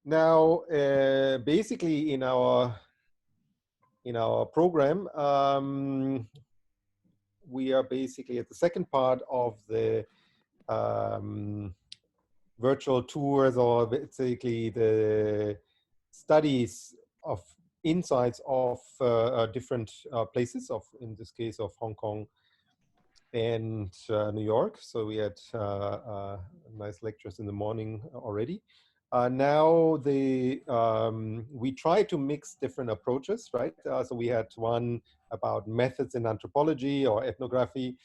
Now, basically in our program, we are basically at the second part of the virtual tours, or basically the studies of insights of different places, of, in this case, of Hong Kong and New York. So we had nice lectures in the morning already. Now we try to mix different approaches, right? So we had one about methods in anthropology or ethnography,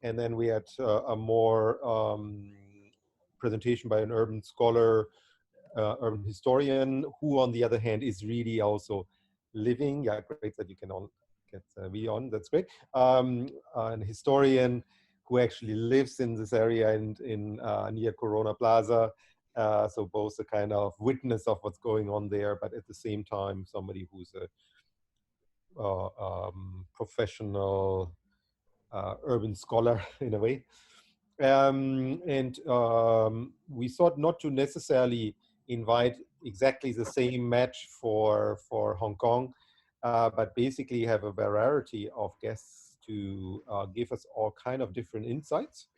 and then we had a more presentation by an urban scholar, urban historian, who on the other hand is really also living. Yeah, great that you can all get me on, that's great. An historian who actually lives in this area and in near Corona Plaza. So both a kind of witness of what's going on there, but at the same time, somebody who's a professional urban scholar in a way. We thought not to necessarily invite exactly the same match for Hong Kong, but basically have a variety of guests to give us all kind of different insights.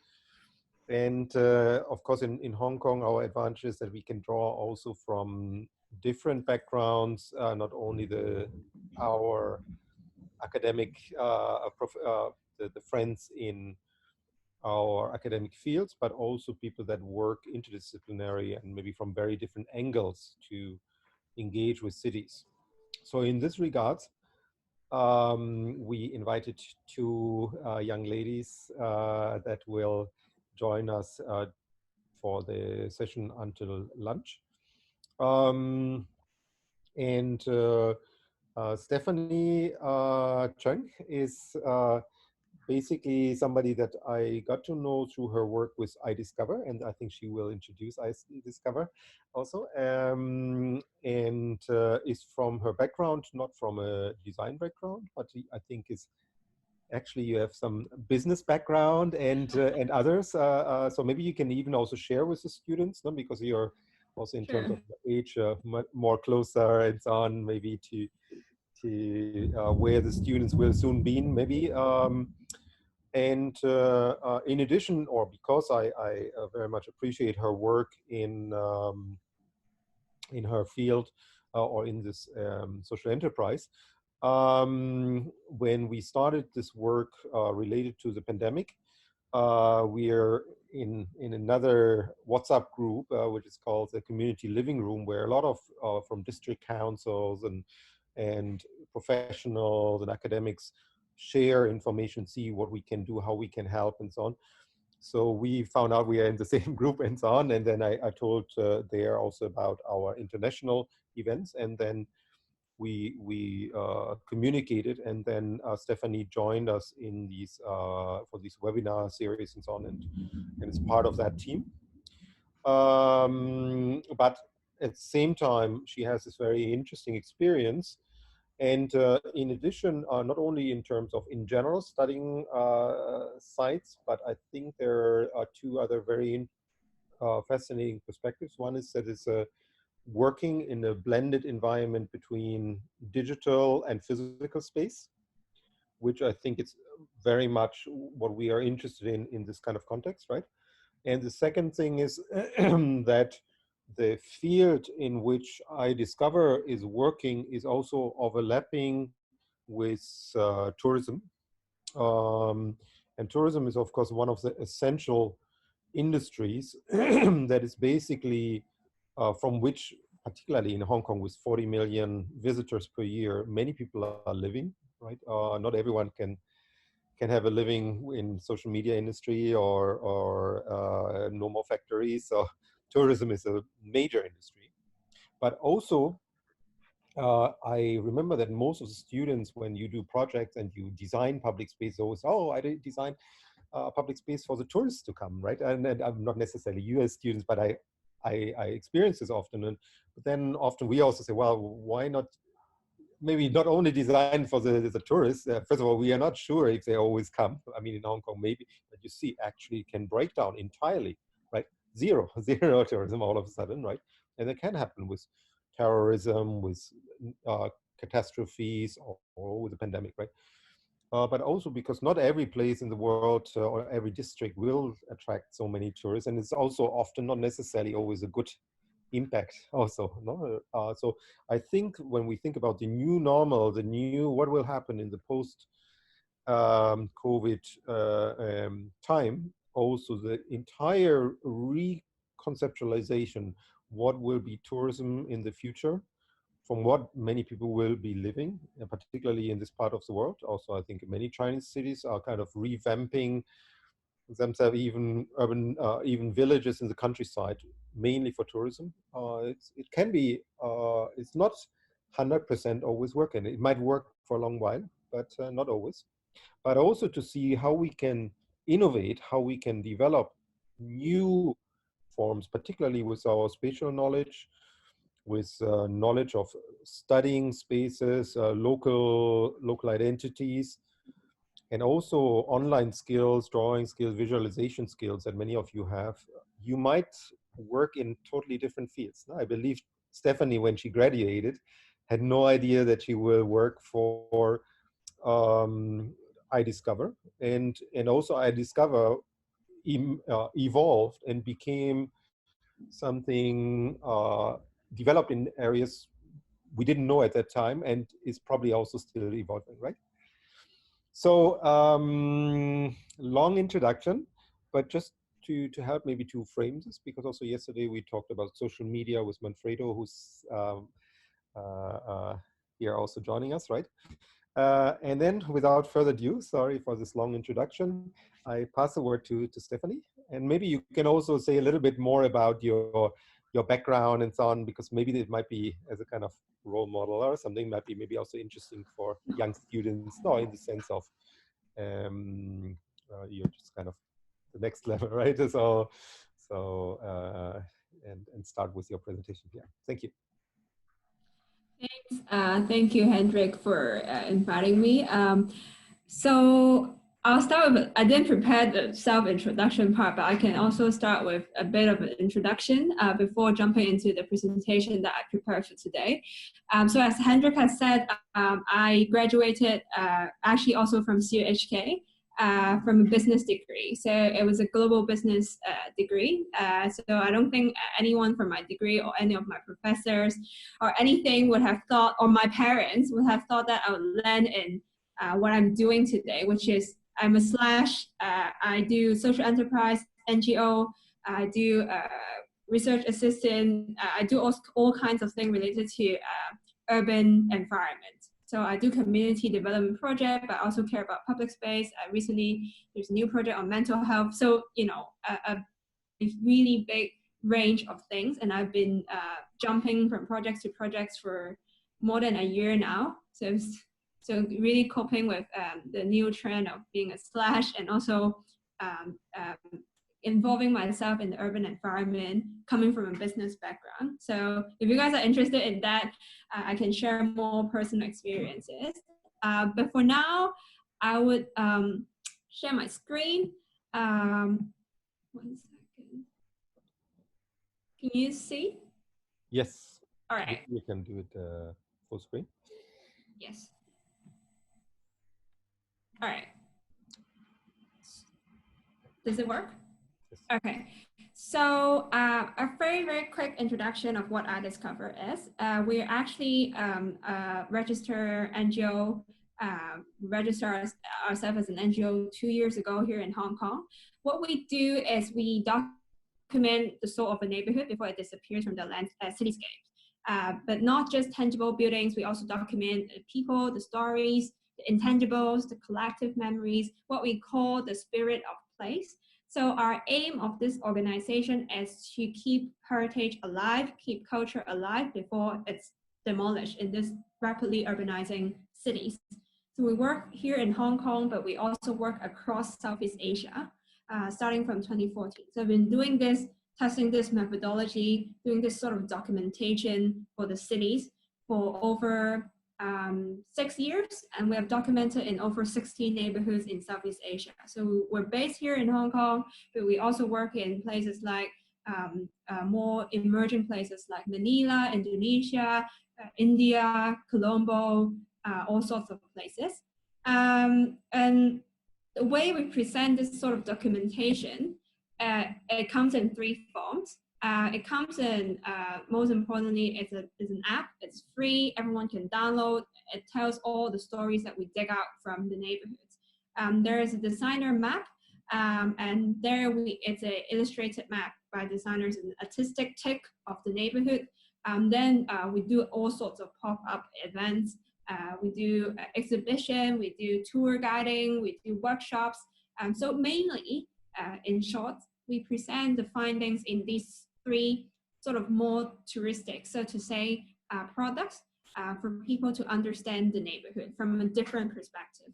And of course, in Hong Kong, our advantage is that we can draw also from different backgrounds, not only our academic, the friends in our academic fields, but also people that work interdisciplinary and maybe from very different angles to engage with cities. So in this regard, we invited two young ladies that will join us for the session until lunch. Stephanie Chung is basically somebody that I got to know through her work with iDiscover, and I think she will introduce iDiscover also, and is from her background, not from a design background, but I think is actually you have some business background and others. So maybe you can even also share with the students, no? Because you're also in terms of age more closer and so on, maybe to where the students will soon be, maybe. In addition, or because I very much appreciate her work in her field or in this social enterprise, when we started this work related to the pandemic, we are in another WhatsApp group, which is called the Community Living Room, where a lot of from district councils and professionals and academics share information, see what we can do, how we can help, and so on. So we found out we are in the same group and so on. And then I told there also about our international events. And then we communicated. And then Stephanie joined us in these for these webinar series and so on, and is part of that team. But at the same time, she has this very interesting experience. And in addition, not only in terms of in general studying sites, but I think there are two other very fascinating perspectives. One is that it's working in a blended environment between digital and physical space, which I think is very much what we are interested in this kind of context, right? And the second thing is that the field in which iDiscover is working is also overlapping with tourism. And tourism is, of course, one of the essential industries that is basically from which, particularly in Hong Kong with 40 million visitors per year, many people are living, right? Not everyone can have a living in social media industry or normal factories. So tourism is a major industry. But also, I remember that most of the students, when you do projects and you design public space, always, oh, I did design public space for the tourists to come, right? And I'm not necessarily US students, but I experience this often. But then often we also say, well, why not maybe not only designed for the tourists. First of all, we are not sure if they always come. I mean, in Hong Kong, maybe, but you see, actually can break down entirely, right? Zero tourism all of a sudden, right? And it can happen with terrorism, with catastrophes, or with a pandemic, right? But also because not every place in the world or every district will attract so many tourists, and it's also often not necessarily always a good impact also, no? So I think when we think about the new normal, the new, what will happen in the post COVID time, also the entire reconceptualization, what will be tourism in the future, from what many people will be living, particularly in this part of the world. Also, I think many Chinese cities are kind of revamping themselves, even urban, even villages in the countryside, mainly for tourism. It can be, it's not 100% always working. It might work for a long while, but not always. But also to see how we can innovate, how we can develop new forms, particularly with our spatial knowledge, with knowledge of studying spaces, local identities, and also online skills, drawing skills, visualization skills that many of you have. You might work in totally different fields. I believe Stephanie, when she graduated, had no idea that she will work for iDiscover, and also iDiscover evolved and became something developed in areas we didn't know at that time, and is probably also still evolving, right? So long introduction, but just to help maybe to frame this, because also yesterday we talked about social media with Manfredo, who's here also joining us, right? And then without further ado, sorry for this long introduction, I pass the word to Stephanie. And maybe you can also say a little bit more about your background and so on, because maybe it might be as a kind of role model or something, might be maybe also interesting for young students, no, in the sense of you're just kind of the next level, right? So and start with your presentation here. Thank you. Thanks. Thank you, Hendrik, for inviting me. So I'll start with, I didn't prepare the self-introduction part, but I can also start with a bit of an introduction before jumping into the presentation that I prepared for today. So as Hendrik has said, I graduated actually also from CUHK. From a business degree. So it was a global business degree. So I don't think anyone from my degree or any of my professors or anything would have thought, or my parents would have thought that I would land in what I'm doing today, which is I'm a slash, I do social enterprise, NGO, I do research assistant, I do all kinds of things related to urban environment. So I do community development project, but I also care about public space. Recently, there's a new project on mental health. So, you know, a really big range of things. And I've been jumping from projects to projects for more than a year now. So really coping with the new trend of being a slash, and also involving myself in the urban environment, coming from a business background. So if you guys are interested in that, I can share more personal experiences. But for now, I would share my screen. 1 second. Can you see? Yes. All right. You can do it full screen. Yes. All right. Does it work? Okay, so a very, very quick introduction of what iDiscover is. We're actually a registered NGO, registered ourselves as an NGO 2 years ago here in Hong Kong. What we do is we document the soul of a neighborhood before it disappears from the cityscape. But not just tangible buildings, we also document the people, the stories, the intangibles, the collective memories, what we call the spirit of place. So our aim of this organization is to keep heritage alive, keep culture alive before it's demolished in this rapidly urbanizing cities. So we work here in Hong Kong, but we also work across Southeast Asia, starting from 2014. So I've been doing this, testing this methodology, doing this sort of documentation for the cities for over 6 years, and we have documented in over 16 neighborhoods in Southeast Asia. So we're based here in Hong Kong, but we also work in places like more emerging places like Manila, Indonesia, India, Colombo, all sorts of places. And the way we present this sort of documentation, it comes in 3 forms. It comes in, most importantly, it's an app. It's free. Everyone can download. It tells all the stories that we dig out from the neighborhoods. There is a designer map, and there it's an illustrated map by designers, an artistic take of the neighborhood. Then we do all sorts of pop-up events. We do exhibition, we do tour guiding, we do workshops. So mainly, in short, we present the findings in these 3 sort of more touristic, so to say, products for people to understand the neighborhood from a different perspective.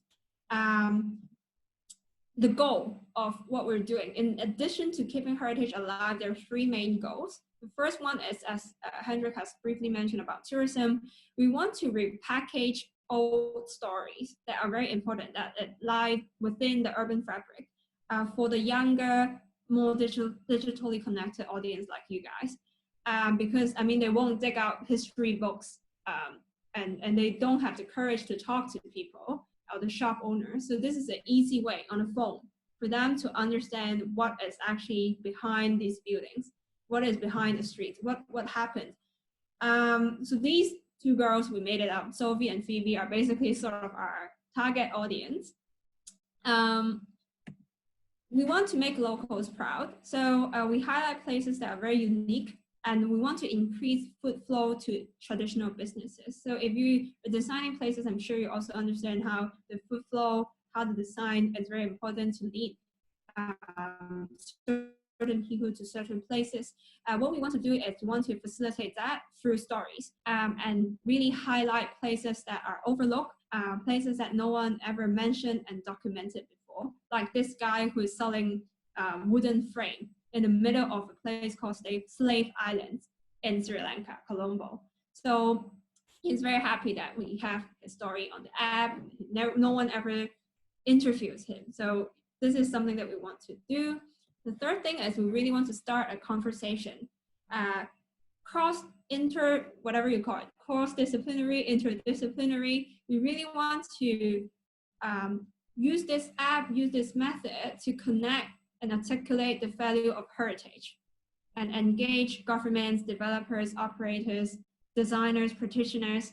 The goal of what we're doing, in addition to keeping heritage alive, there are 3 main goals. The first one is, as Hendrik has briefly mentioned about tourism, we want to repackage old stories that are very important, that lie within the urban fabric for the younger, more digitally connected audience like you guys. Because, I mean, they won't dig out history books and they don't have the courage to talk to people or the shop owners. So this is an easy way on a phone for them to understand what is actually behind these buildings, what is behind the streets, what happened. So these 2 girls, we made it up, Sophie and Phoebe, are basically sort of our target audience. We want to make locals proud. So we highlight places that are very unique, and we want to increase foot flow to traditional businesses. So if you are designing places, I'm sure you also understand how the foot flow, how the design is very important to lead certain people to certain places. What we want to do is we want to facilitate that through stories and really highlight places that are overlooked, places that no one ever mentioned and documented before. Like this guy who is selling wooden frame in the middle of a place called Slave Island in Sri Lanka, Colombo. So he's very happy that we have his story on the app. No one ever interviews him. So this is something that we want to do. The third thing is we really want to start a conversation, whatever you call it, cross-disciplinary, interdisciplinary. We really want to use this app, use this method to connect and articulate the value of heritage and engage governments, developers, operators, designers, practitioners,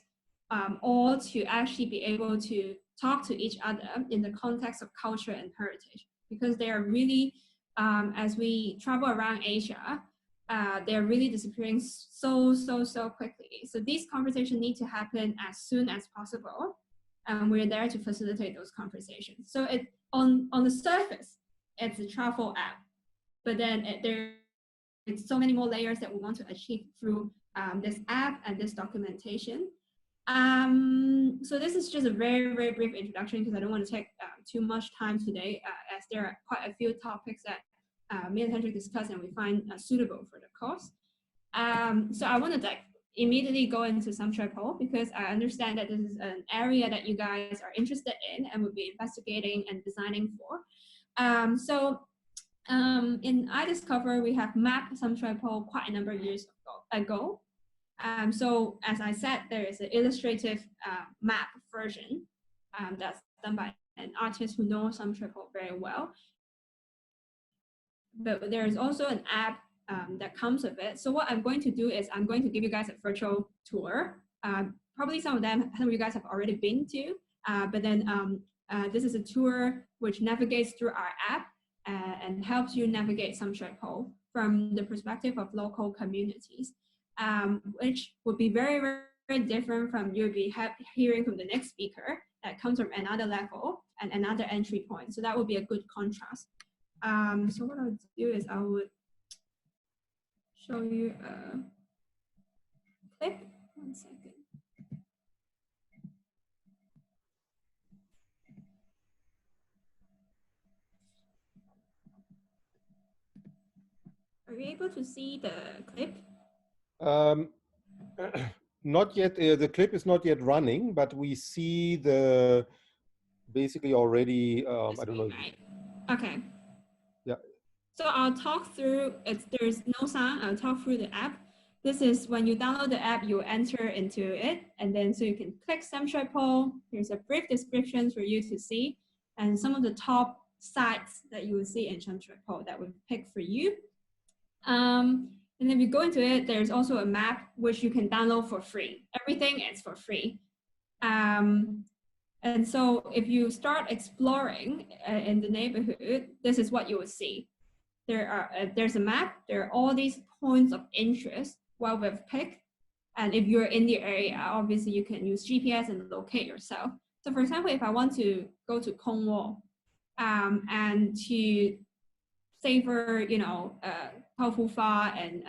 all to actually be able to talk to each other in the context of culture and heritage, because they are really, as we travel around Asia, they're really disappearing so quickly. So these conversations need to happen as soon as possible, and we're there to facilitate those conversations. So it on the surface, it's a travel app, but then it's so many more layers that we want to achieve through this app and this documentation. So this is just a very brief introduction, because I don't want to take too much time today, as there are quite a few topics that me and Hendrik discussed and we find suitable for the course. So I want to immediately go into Samshui, because I understand that this is an area that you guys are interested in and will be investigating and designing for. In iDiscover, we have mapped Samshui quite a number of years ago. So as I said, there is an illustrative map version that's done by an artist who knows Samshui very well. But there is also an app that comes with it. So what I'm going to do is I'm going to give you guys a virtual tour. Probably some of you guys have already been to, but then this is a tour which navigates through our app and helps you navigate Samshui from the perspective of local communities, which would be very different from you'll be hearing from the next speaker that comes from another level and another entry point. So that would be a good contrast. So what I would do is I would show you a clip. 1 second. Are you able to see the clip? Not yet. The clip is not yet running, but we see the basically already. I don't know. Right. Okay. Yeah. So I'll talk through, there's no sound, I'll talk through the app. This is when you download the app, you enter into it, and then so you can click SamShui. There's a brief description for you to see, and some of the top sites that you will see in SamShui that we've picked for you. And if you go into it, there's also a map which you can download for free. Everything is for free. And so if you start exploring in the neighborhood, this is what you will see. There's a map, there are all these points of interest what we've picked. And if you're in the area, obviously you can use GPS and locate yourself. So for example, if I want to go to Cornwall and to savor, tofu pho and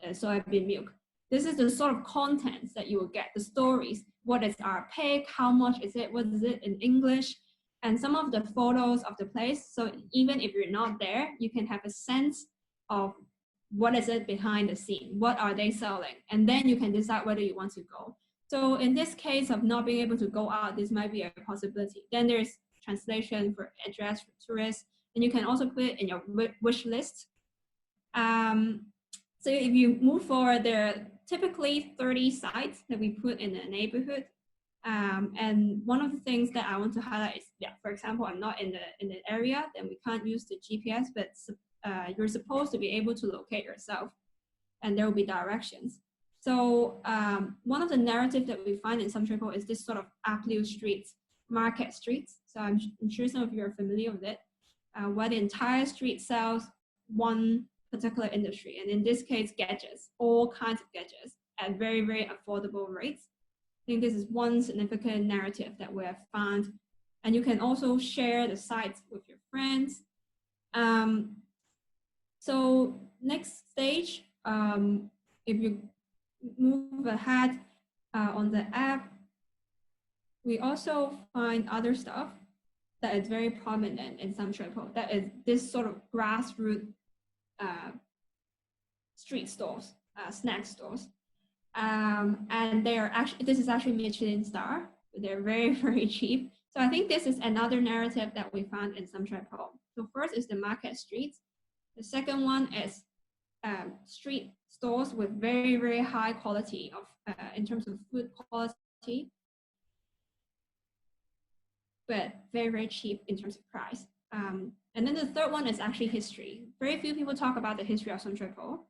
soybean milk, this is the sort of contents that you will get, the stories. What is our pick? How much is it? What is it in English? And some of the photos of the place. So even if you're not there, you can have a sense of what is it behind the scene? What are they selling? And then you can decide whether you want to go. So in this case of not being able to go out, this might be a possibility. Then there's translation for address for tourists. And you can also put it in your wish list. So if you move forward, there are typically 30 sites that we put in a neighborhood. And one of the things that I want to highlight is, for example, I'm not in the area, then we can't use the GPS, but you're supposed to be able to locate yourself, and there will be directions. So one of the narratives that we find in some triple is this sort of Aplio streets, market streets. So I'm sure some of you are familiar with it, where the entire street sells one particular industry, and in this case, gadgets, all kinds of gadgets at very, very affordable rates. I think this is one significant narrative that we have found. And you can also share the sites with your friends. So next stage, if you move ahead on the app, we also find other stuff that is very prominent in some triple. That is this sort of grassroots street stores, snack stores. And they are actually, this is actually Michelin star. They're very, very cheap. So I think this is another narrative that we found in some triple. So first is the market streets. The second one is street stores with very, very high quality of in terms of food quality, but very, very cheap in terms of price. And then the third one is actually history. Very few people talk about the history of Sun Triple.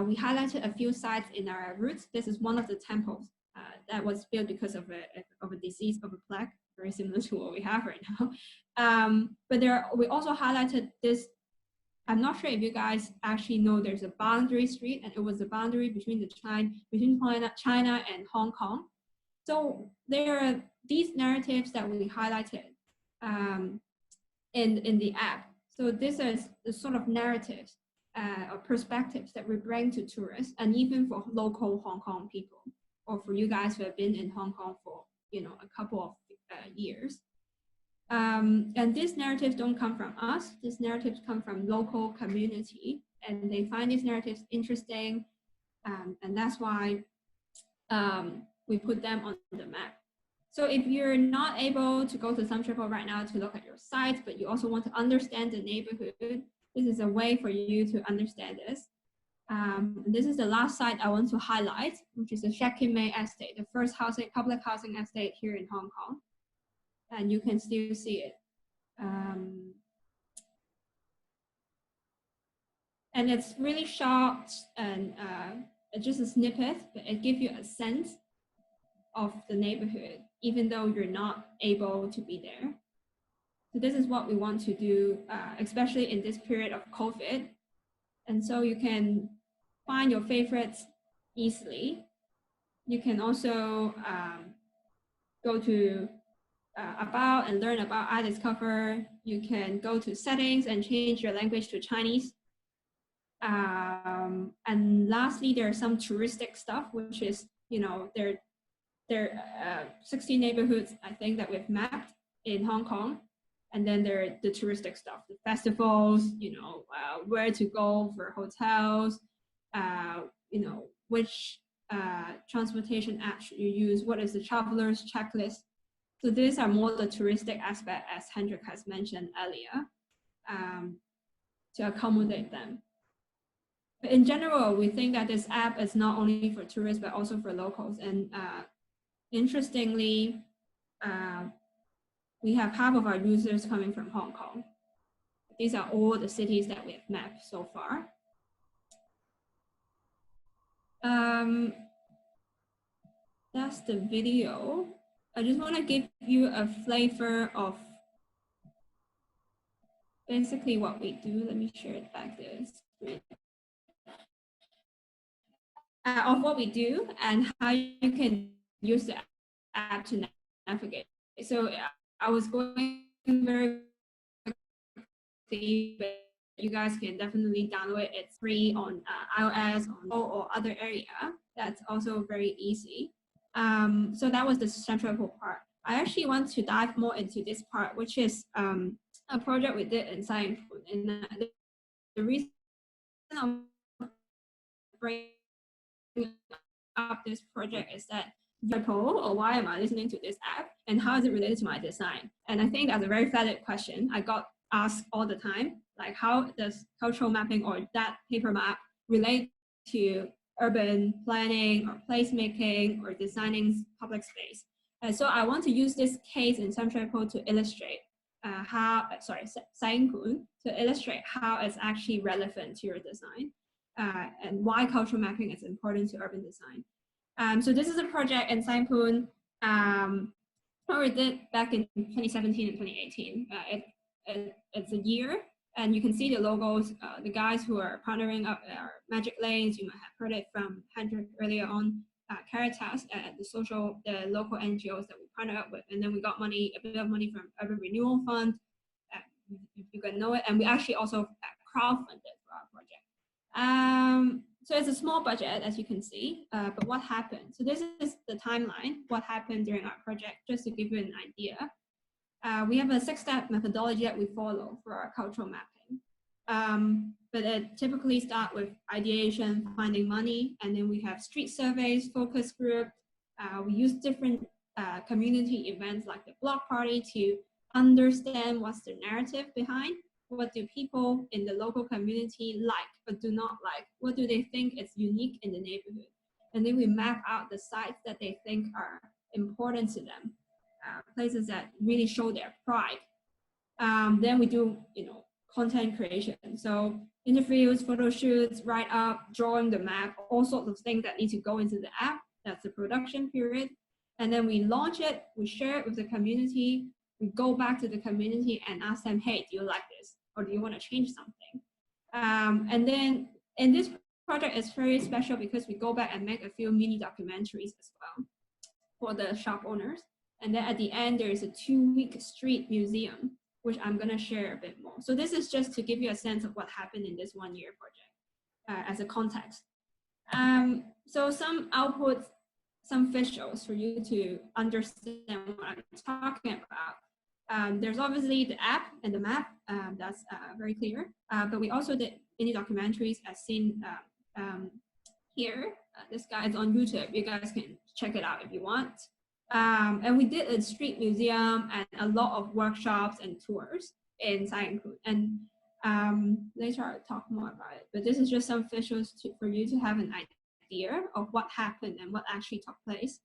We highlighted a few sites in our routes. This is one of the temples that was built because of a disease of a plague, very similar to what we have right now. But we also highlighted this. I'm not sure if you guys actually know there's a boundary street, and it was the boundary between China and Hong Kong. So there are these narratives that we highlighted in the app. So this is the sort of narratives or perspectives that we bring to tourists, and even for local Hong Kong people, or for you guys who have been in Hong Kong for a couple of years. And these narratives don't come from us. These narratives come from local community, and they find these narratives interesting, and that's why we put them on the map. So if you're not able to go to some triple right now to look at your sites, but you also want to understand the neighborhood, this is a way for you to understand this. This is the last site I want to highlight, which is the Shek Kim Mei estate, the first public housing estate here in Hong Kong. And you can still see it. And it's really short and just a snippet, but it gives you a sense of the neighborhood, even though you're not able to be there. So this is what we want to do, especially in this period of COVID. And so you can find your favorites easily. You can also go to about and learn about iDiscover. You can go to settings and change your language to Chinese. And lastly, there are some touristic stuff, which is, there are 60 neighborhoods, I think, that we've mapped in Hong Kong. And then there are the touristic stuff, the festivals, where to go for hotels, which transportation apps should you use, what is the traveler's checklist. So these are more the touristic aspect, as Hendrik has mentioned earlier. to accommodate them. But in general, we think that this app is not only for tourists, but also for locals. And interestingly, we have half of our users coming from Hong Kong. These are all the cities that we have mapped so far. That's the video. I just want to give you a flavor of basically what we do. Let me share it back there. Of what we do and how you can use the app to navigate. So I was going very quickly, but you guys can definitely download it. It's free on iOS or other area. That's also very easy. So that was the central part. I actually want to dive more into this part, which is a project we did in Science. And the reason I'm bringing up this project is that or why am I listening to this app and how is it related to my design? And I think that's a very valid question. I got asked all the time, like how does cultural mapping or that paper map relate to urban planning or placemaking or designing public space? And so I want to use this case in Samshepo to illustrate to illustrate how it's actually relevant to your design and why cultural mapping is important to urban design. So this is a project in Saigon we did back in 2017 and 2018. It's a year, and you can see the logos. The guys who are partnering up are Magic Lanes. You might have heard it from Hendrik earlier on. Caritas, the local NGOs that we partner up with, and then we got a bit of money from Urban Renewal Fund. You can know it, and we actually also crowdfunded for our project. So it's a small budget, as you can see, but what happened? So this is the timeline, what happened during our project, just to give you an idea. We have a 6-step methodology that we follow for our cultural mapping. But it typically starts with ideation, finding money, and then we have street surveys, focus group. We use different community events like the block party to understand what's the narrative behind. What do people in the local community like but do not like? What do they think is unique in the neighborhood? And then we map out the sites that they think are important to them, places that really show their pride. Then we do, content creation. So interviews, photo shoots, write up, drawing the map, all sorts of things that need to go into the app. That's the production period. And then we launch it, we share it with the community. We go back to the community and ask them, hey, do you like this? Or do you want to change something? And then in this project, it's very special because we go back and make a few mini documentaries as well for the shop owners. And then at the end, there is a 2-week street museum, which I'm going to share a bit more. So this is just to give you a sense of what happened in this 1-year project as a context. So some outputs, some visuals for you to understand what I'm talking about. There's obviously the app and the map, that's very clear. But we also did mini documentaries as seen here. This guy is on YouTube. You guys can check it out if you want. And we did a street museum and a lot of workshops and tours in Saigon. And later I'll talk more about it. But this is just some visuals for you to have an idea of what happened and what actually took place.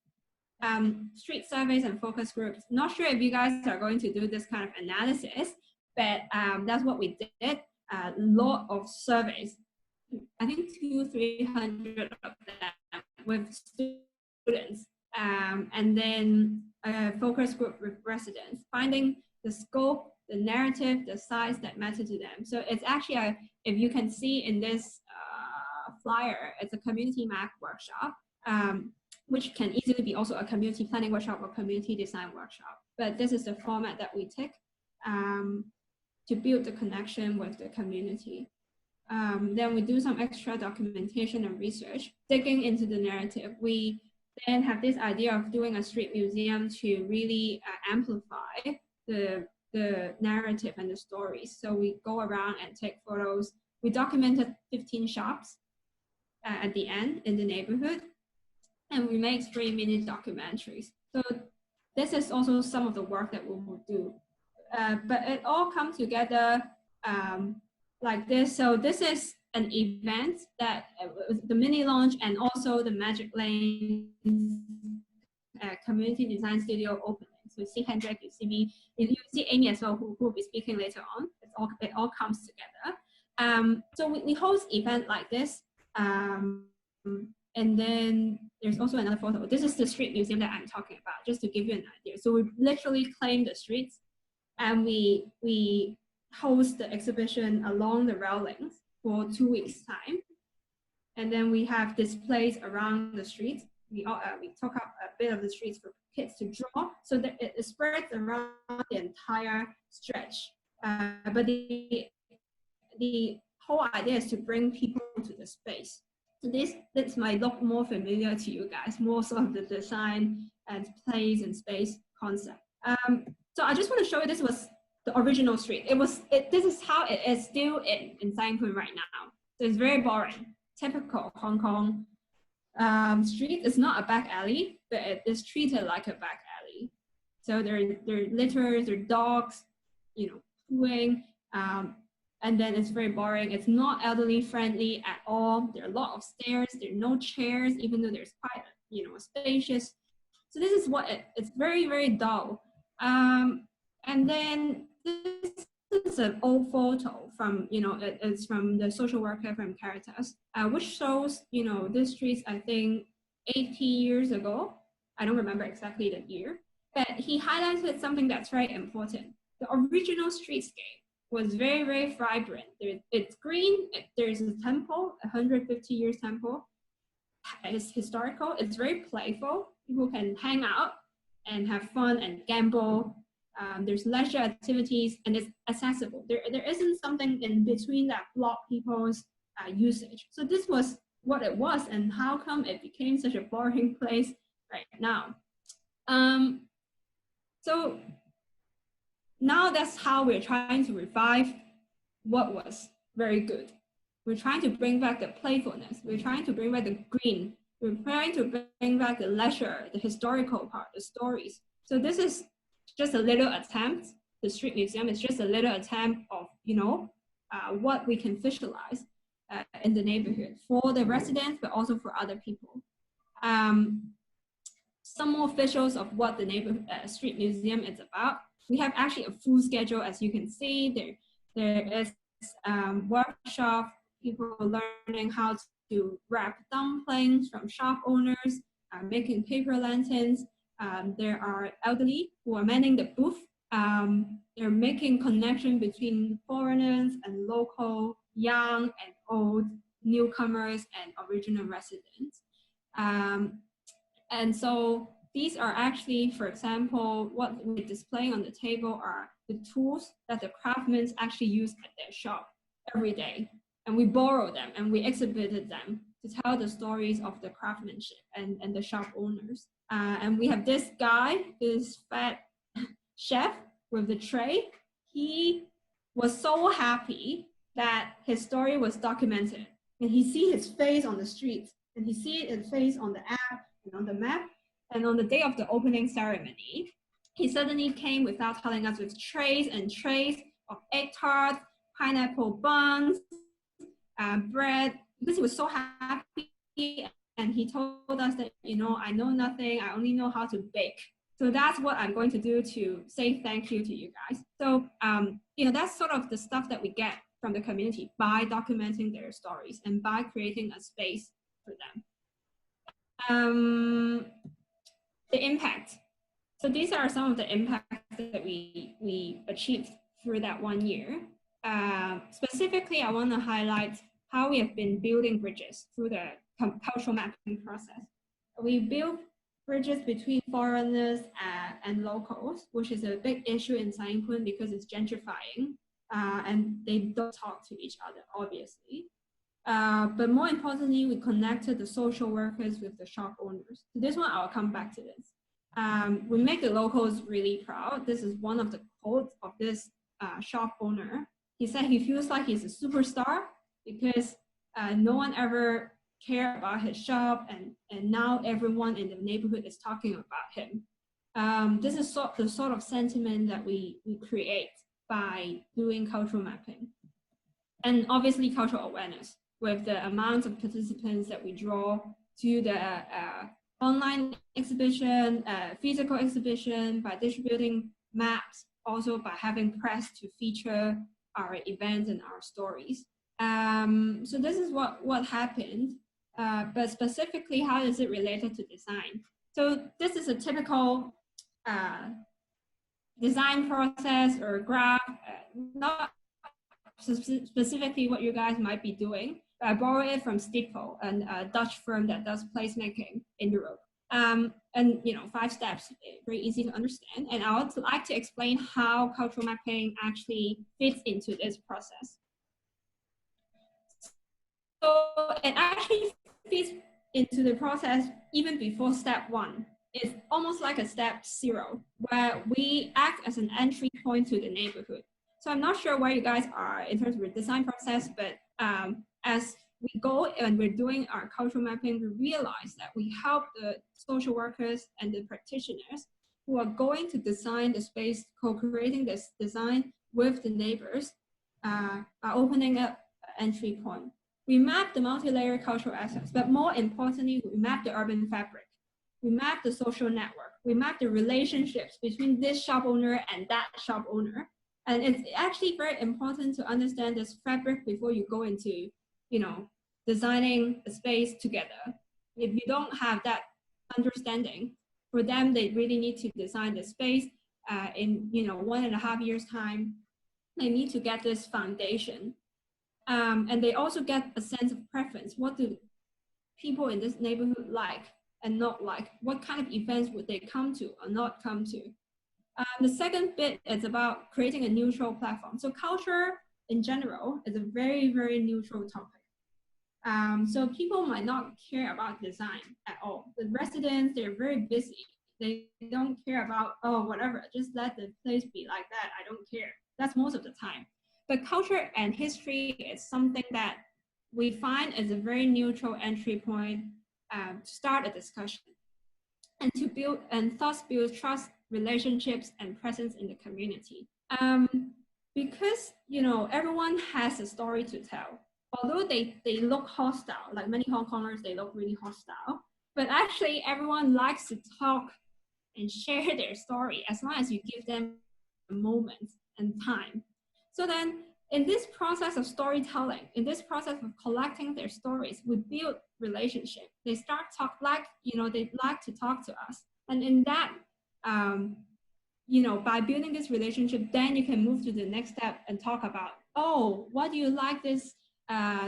Street surveys and focus groups. Not sure if you guys are going to do this kind of analysis, but that's what we did. A lot of surveys, I think 200-300 of them with students, and then a focus group with residents, finding the scope, the narrative, the size that matter to them. So it's actually, if you can see in this flyer, it's a community map workshop, which can easily be also a community planning workshop or community design workshop. But this is the format that we take to build the connection with the community. Then we do some extra documentation and research, digging into the narrative. We then have this idea of doing a street museum to really amplify the narrative and the stories. So we go around and take photos. We documented 15 shops at the end in the neighborhood, and we make 3 mini documentaries. So this is also some of the work that we will do. But it all comes together like this. So this is an event that the mini launch and also the Magic Lane community design studio opening. So you see Hendrik, you see me, you see Amy as well, who will be speaking later on. It all comes together. So we host event like this. And then there's also another photo. This is the street museum that I'm talking about, just to give you an idea. So we literally claim the streets, and we host the exhibition along the railings for 2 weeks' time. And then we have displays around the streets. We took up a bit of the streets for kids to draw, so that it spreads around the entire stretch. But the whole idea is to bring people to the space. So this might look more familiar to you guys, more sort of the design and place and space concept. So I just want to show you, this was the original street. This is how it is still in Saigon right now. So it's very boring, typical Hong Kong street. It's not a back alley, but it is treated like a back alley. So there are litters, there are dogs, pooing, and then it's very boring. It's not elderly friendly at all. There are a lot of stairs. There are no chairs, even though there's quite spacious. So this is what it's very, very dull. And then this is an old photo from, it's from the social worker from Caritas, which shows, this streets, I think 80 years ago. I don't remember exactly the year, but he highlighted something that's very important. The original streetscape was very, very vibrant. It's green. There's a temple, 150 years temple. It's historical. It's very playful. People can hang out and have fun and gamble. There's leisure activities, and it's accessible. There isn't something in between that block people's usage. So this was what it was, and how come it became such a boring place right now? So now that's how we're trying to revive what was very good. We're trying to bring back the playfulness. We're trying to bring back the green. We're trying to bring back the leisure, the historical part, the stories. So this is just a little attempt. The street museum is just a little attempt of, what we can visualize in the neighborhood for the residents, but also for other people. Some more visuals of what the neighborhood street museum is about. We have actually a full schedule, as you can see. There is workshop, people learning how to wrap dumplings from shop owners, making paper lanterns. There are elderly who are manning the booth. They're making connection between foreigners and local, young and old, newcomers and original residents. And so these are actually, for example, what we're displaying on the table are the tools that the craftsmen actually use at their shop every day. And we borrow them and we exhibited them to tell the stories of the craftsmanship and the shop owners. And we have this guy, this fat chef with the tray. He was so happy that his story was documented. And he see his face on the streets, and he see his face on the app and on the map. And on the day of the opening ceremony, he suddenly came without telling us with trays and trays of egg tarts, pineapple buns, bread, because he was so happy. And he told us that, I know nothing, I only know how to bake. So that's what I'm going to do to say thank you to you guys. So, that's sort of the stuff that we get from the community by documenting their stories and by creating a space for them. The impact. So these are some of the impacts that we achieved through that 1 year. Specifically, I want to highlight how we have been building bridges through the cultural mapping process. We built bridges between foreigners and locals, which is a big issue in Saigon because it's gentrifying and they don't talk to each other, obviously. But more importantly, we connected the social workers with the shop owners. So this one, I'll come back to this. We make the locals really proud. This is one of the quotes of this shop owner. He said he feels like he's a superstar because no one ever cared about his shop, and now everyone in the neighborhood is talking about him. This is the sort of sentiment that we create by doing cultural mapping. And obviously cultural awareness with the amount of participants that we draw to the online exhibition, physical exhibition, by distributing maps, also by having press to feature our events and our stories. So this is what happened, but specifically, how is it related to design? So this is a typical design process or graph, not specifically what you guys might be doing. I borrow it from Stiefel, a Dutch firm that does placemaking in Europe. And 5 steps, very easy to understand. And I would like to explain how cultural mapping actually fits into this process. So it actually fits into the process even before step 1. It's almost like a step 0, where we act as an entry point to the neighborhood. So I'm not sure where you guys are in terms of the design process, but as we go and we're doing our cultural mapping, we realize that we help the social workers and the practitioners who are going to design the space, co-creating this design with the neighbors by opening up an entry point. We map the multi-layered cultural assets, but more importantly, we map the urban fabric. We map the social network. We map the relationships between this shop owner and that shop owner. And it's actually very important to understand this fabric before you go into, designing a space together. If you don't have that understanding, for them, they really need to design the space in 1.5 years' time. They need to get this foundation. And they also get a sense of preference. What do people in this neighborhood like and not like? What kind of events would they come to or not come to? The second bit is about creating a neutral platform. So culture in general is a very, very neutral topic. So people might not care about design at all. The residents, they're very busy. They don't care about, whatever, just let the place be like that. I don't care. That's most of the time. But culture and history is something that we find as a very neutral entry point to start a discussion and to build and thus build trust, relationships, and presence in the community. Because everyone has a story to tell. Although they look hostile, like many Hong Kongers, they look really hostile. But actually, everyone likes to talk and share their story as long as you give them a moment and time. So then, in this process of storytelling, in this process of collecting their stories, we build relationship. They start they like to talk to us. And in that, by building this relationship, then you can move to the next step and talk about, what do you like this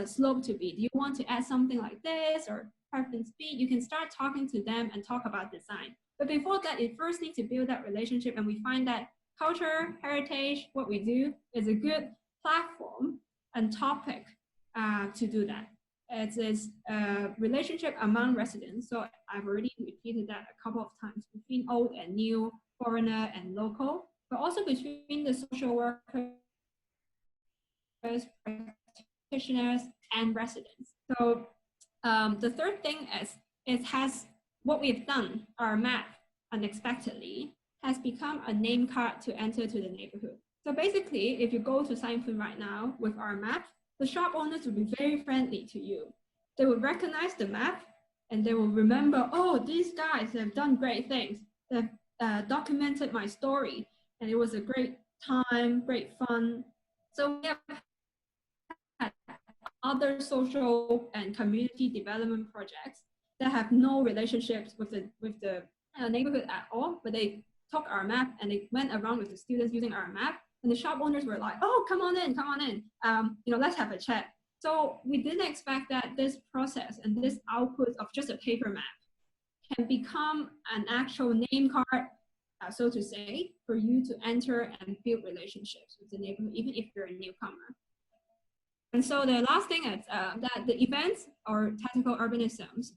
slope to be? Do you want to add something like this or preference B? You can start talking to them and talk about design. But before that, you first need to build that relationship, and we find that culture, heritage, what we do is a good platform and topic to do that. It is a relationship among residents. So I've already repeated that a couple of times, between old and new, foreigner and local, but also between the social workers, practitioners, and residents. So the third thing is, it has what we've done, our map, unexpectedly, has become a name card to enter to the neighborhood. So basically, if you go to Signfood right now with our map, the shop owners will be very friendly to you. They will recognize the map and they will remember, these guys have done great things. They've documented my story and it was a great time, great fun. So we have had other social and community development projects that have no relationships with the neighborhood at all, but they took our map and they went around with the students using our map, and the shop owners were like, come on in, let's have a chat. So we didn't expect that this process and this output of just a paper map can become an actual name card, so to say, for you to enter and build relationships with the neighborhood, even if you're a newcomer. And so the last thing is that the events or tactical urbanisms,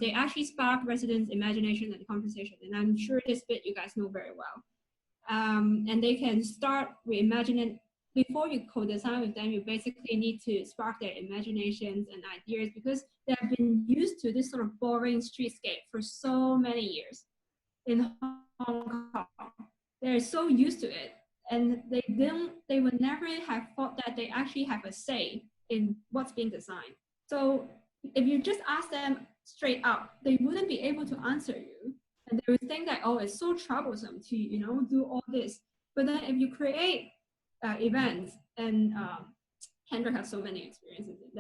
they actually spark residents' imagination and conversation. And I'm sure this bit you guys know very well. And they can start reimagining. Before you co-design with them, you basically need to spark their imaginations and ideas, because they have been used to this sort of boring streetscape for so many years in Hong Kong. They're so used to it. and they would never have thought that they actually have a say in what's being designed. So if you just ask them straight up, they wouldn't be able to answer you, and they would think that, oh, it's so troublesome to, you know, do all this. But then if you create events, and Hendrik has so many experiences in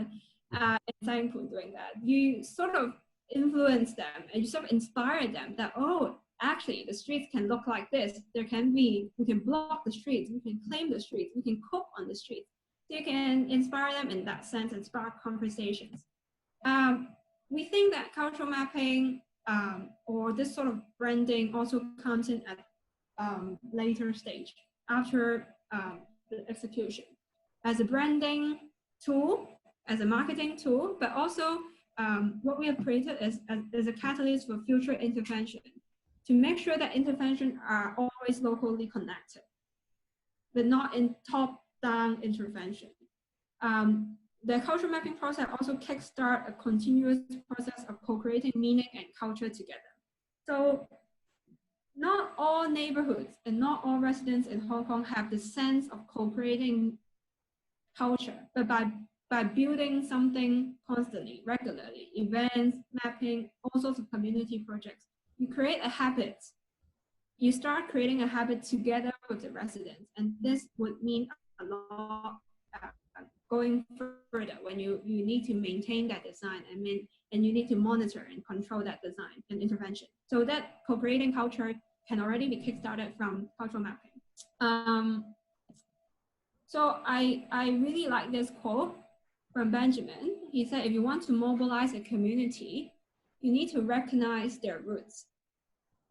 that, and doing that, you sort of influence them and you sort of inspire them that, oh, actually the streets can look like this. We can block the streets, we can claim the streets, we can cope on the streets. So you can inspire them in that sense and spark conversations. We think that cultural mapping or this sort of branding also comes in at later stage after the execution, as a branding tool, as a marketing tool, but also what we have created is a catalyst for future intervention, to make sure that interventions are always locally connected, but not in top-down intervention. The cultural mapping process also kickstart a continuous process of co-creating meaning and culture together. So not all neighborhoods and not all residents in Hong Kong have the sense of co-creating culture, but by building something constantly, regularly, events, mapping, all sorts of community projects, you create a habit. You start creating a habit together with the residents, and this would mean a lot going further when you need to maintain that design and you need to monitor and control that design and intervention. So that co-creating culture can already be kickstarted from cultural mapping. So I really like this quote from Benjamin. He said, if you want to mobilize a community, you need to recognize their roots.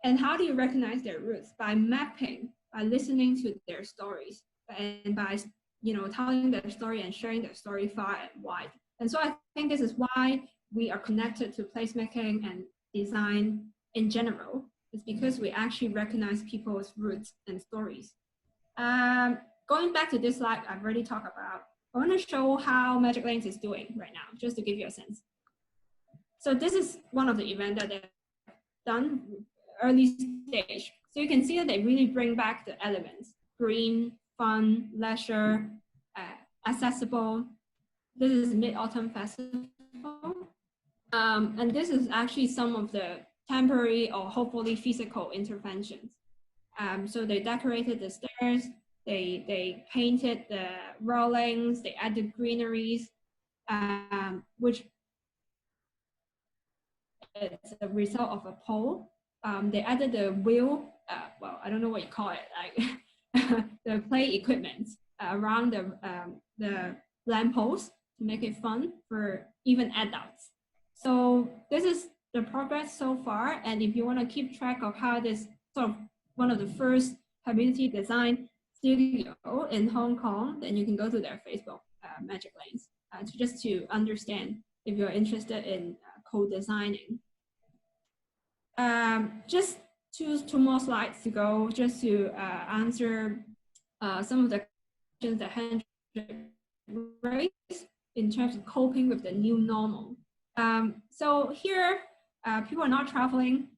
And how do you recognize their roots? By mapping, by listening to their stories, and by, you know, telling their story and sharing their story far and wide. And so I think this is why we are connected to placemaking and design in general. It's because we actually recognize people's roots and stories. Going back to this slide I've already talked about, I want to show how Magic Lanes is doing right now, just to give you a sense. So this is one of the events that they've done early stage. So you can see that they really bring back the elements: green, fun, leisure, accessible. This is Mid-Autumn Festival. And this is actually some of the temporary or hopefully physical interventions. So they decorated the stairs, they painted the railings, they added greeneries, which is a result of a poll. They added the wheel, well, I don't know what you call it, like the play equipment around the lamppost to make it fun for even adults. So this is the progress so far. And if you want to keep track of how this sort of one of the first community design studio in Hong Kong, then you can go to their Facebook, Magic Lanes, just to understand if you're interested in co-designing. Just two more slides to go, just to answer some of the questions that Hendrik raised in terms of coping with the new normal. So here, people are not traveling.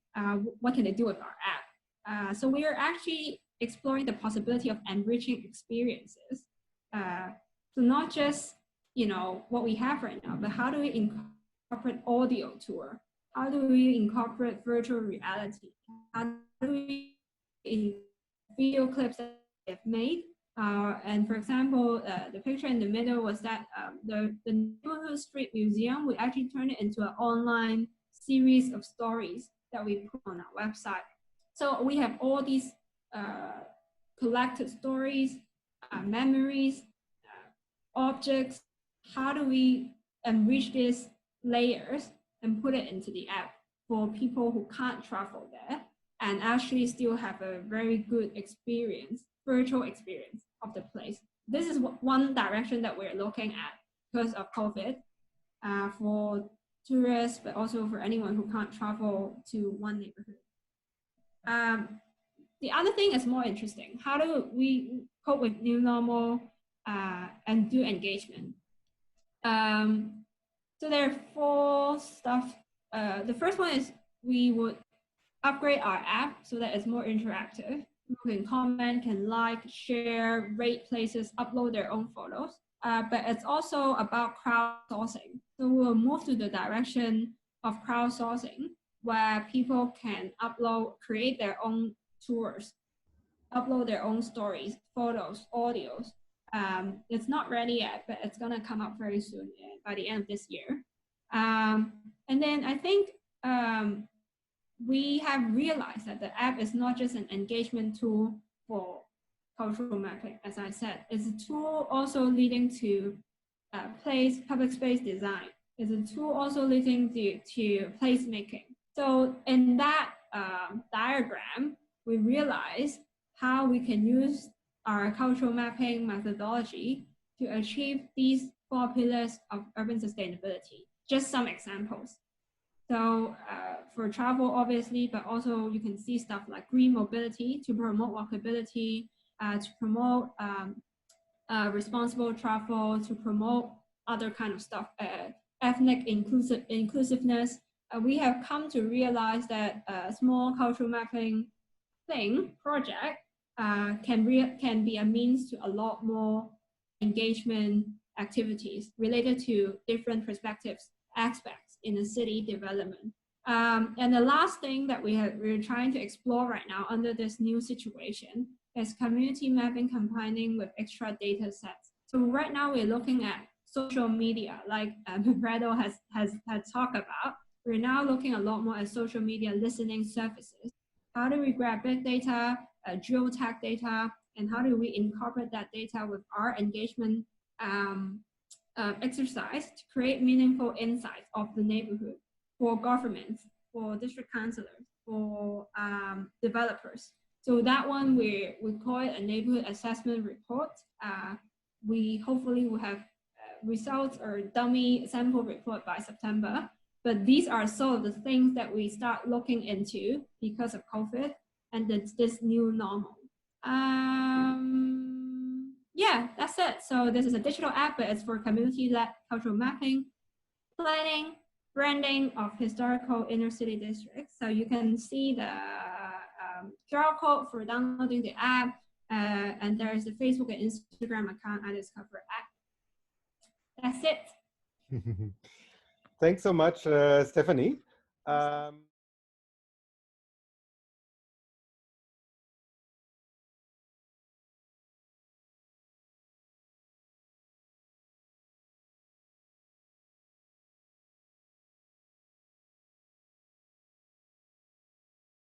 What can they do with our app? So we are actually exploring the possibility of enriching experiences. So not just, you know, what we have right now, but how do we incorporate audio tour? How do we incorporate virtual reality? How do we video clips that we have made? And for example, the picture in the middle was that the Neighborhood Street Museum, we actually turned it into an online series of stories that we put on our website. So we have all these collected stories, memories, objects. How do we enrich these layers and put it into the app for people who can't travel there and actually still have a very good experience, virtual experience of the place? This is one direction that we're looking at because of COVID, for tourists, but also for anyone who can't travel to one neighborhood. The other thing is more interesting. How do we cope with new normal and do engagement? So there are four stuff. The first one is we would upgrade our app so that it's more interactive. People can comment, can like, share, rate places, upload their own photos. But it's also about crowdsourcing. So we'll move to the direction of crowdsourcing, where people can upload, create their own tours, upload their own stories, photos, audios. It's not ready yet, but it's gonna come up very soon, by the end of this year. And then I think we have realized that the app is not just an engagement tool for cultural mapping, as I said. It's a tool also leading to public space design. It's a tool also leading to placemaking. So in that diagram, we realize how we can use our cultural mapping methodology to achieve these 4 pillars of urban sustainability. Just some examples. So for travel, obviously, but also you can see stuff like green mobility to promote walkability, to promote responsible travel, to promote other kind of stuff, ethnic inclusiveness. We have come to realize that a small cultural mapping project can be a means to a lot more engagement activities related to different perspectives, aspects in the city development. And the last thing that we're trying to explore right now under this new situation is community mapping combining with extra data sets. So right now we're looking at social media, like Manfredo has talked about. We're now looking a lot more at social media listening services. How do we grab big data, geotag data, and how do we incorporate that data with our engagement exercise to create meaningful insights of the neighborhood for governments, for district councillors, for developers. So that one we call it a neighborhood assessment report. We hopefully will have results or dummy sample report by September. But these are some of the things that we start looking into because of COVID and this new normal. Yeah, that's it. So this is a digital app, but it's for community-led cultural mapping, planning, branding of historical inner city districts. So you can see the QR code for downloading the app, and there's the Facebook and Instagram account I discovered app. That's it. Thanks so much, Stephanie.